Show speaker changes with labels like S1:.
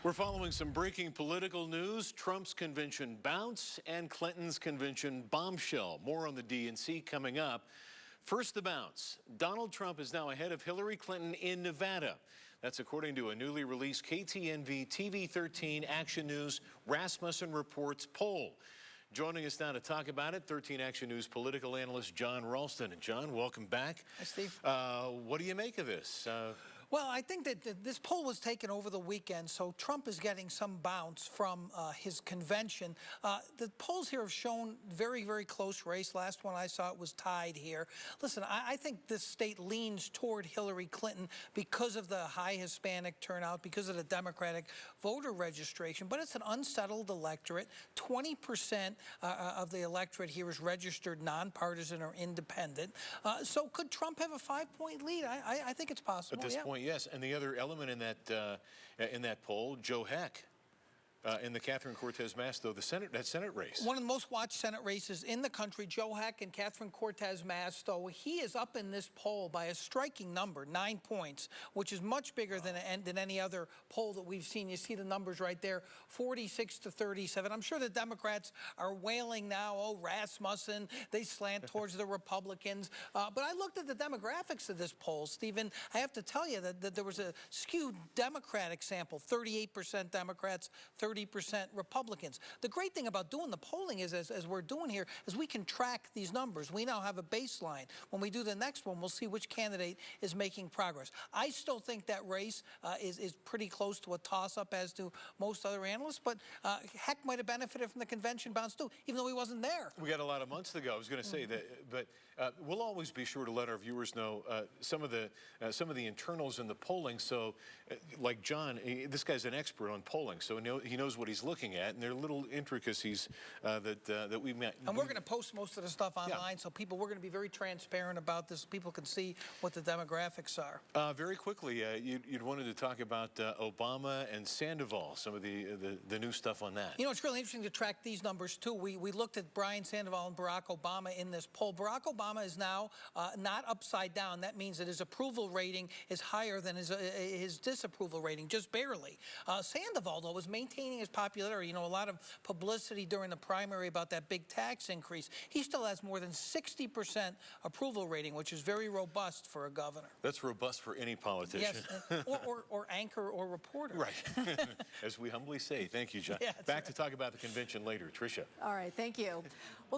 S1: We're following some breaking political news. Trump's convention bounce and Clinton's convention bombshell. More on the DNC coming up. First, the bounce. Donald Trump is now ahead of Hillary Clinton in Nevada. That's according to a newly released ktnv TV 13 Action News Rasmussen Reports poll. Joining us now to talk about it, 13 Action News political analyst John Ralston. And John, welcome back.
S2: Hi, Steve.
S1: What do you make of this?
S2: Well, I think that this poll was taken over the weekend, so Trump is getting some bounce from his convention. The polls here have shown very, very close race. Last one I saw, it was tied here. Listen, I think this state leans toward Hillary Clinton because of the high Hispanic turnout, because of the Democratic voter registration, but it's an unsettled electorate. 20% of the electorate here is registered nonpartisan or independent. So could Trump have a 5-point lead? I think it's possible.
S1: At this point, yes. And the other element in that poll, Joe Heck. In the Catherine Cortez Masto, though, that Senate race.
S2: One of the most watched Senate races in the country, Joe Heck and Catherine Cortez Masto. He is up in this poll by a striking number, 9 points, which is much bigger than any other poll that we've seen. You see the numbers right there, 46 to 37. I'm sure the Democrats are wailing now, oh, Rasmussen, they slant towards the Republicans. But I looked at the demographics of this poll, Stephen. I have to tell you that there was a skewed Democratic sample, 38% Democrats, 30% Republicans. The great thing about doing the polling is, as we're doing here, is we can track these numbers. We now have a baseline. When we do the next one, we'll see which candidate is making progress. I still think that race is pretty close to a toss-up, as do most other analysts, but Heck might have benefited from the convention bounce too, even though he wasn't there.
S1: We got a lot of months to go. I was going to say that, but we'll always be sure to let our viewers know some of the internals in the polling. So, like John, this guy's an expert on polling, so he knows what he's looking at, and there are little intricacies that we met.
S2: And we're going to post most of the stuff online, so we're going to be very transparent about this. People can see what the demographics are.
S1: Very quickly, you'd wanted to talk about Obama and Sandoval, some of the new stuff on that.
S2: You know, it's really interesting to track these numbers too. We looked at Brian Sandoval and Barack Obama in this poll. Barack Obama is now not upside down. That means that his approval rating is higher than his disapproval rating, just barely. Sandoval, though, was maintaining his popularity. You know, a lot of publicity during the primary about that big tax increase. He still has more than 60% approval rating, which is very robust for a governor.
S1: That's robust for any politician.
S2: Yes, or anchor or reporter.
S1: Right. As we humbly say. Thank you, John.
S2: Yeah,
S1: Back to talk about the convention later. Tricia.
S3: All right, thank you. Well,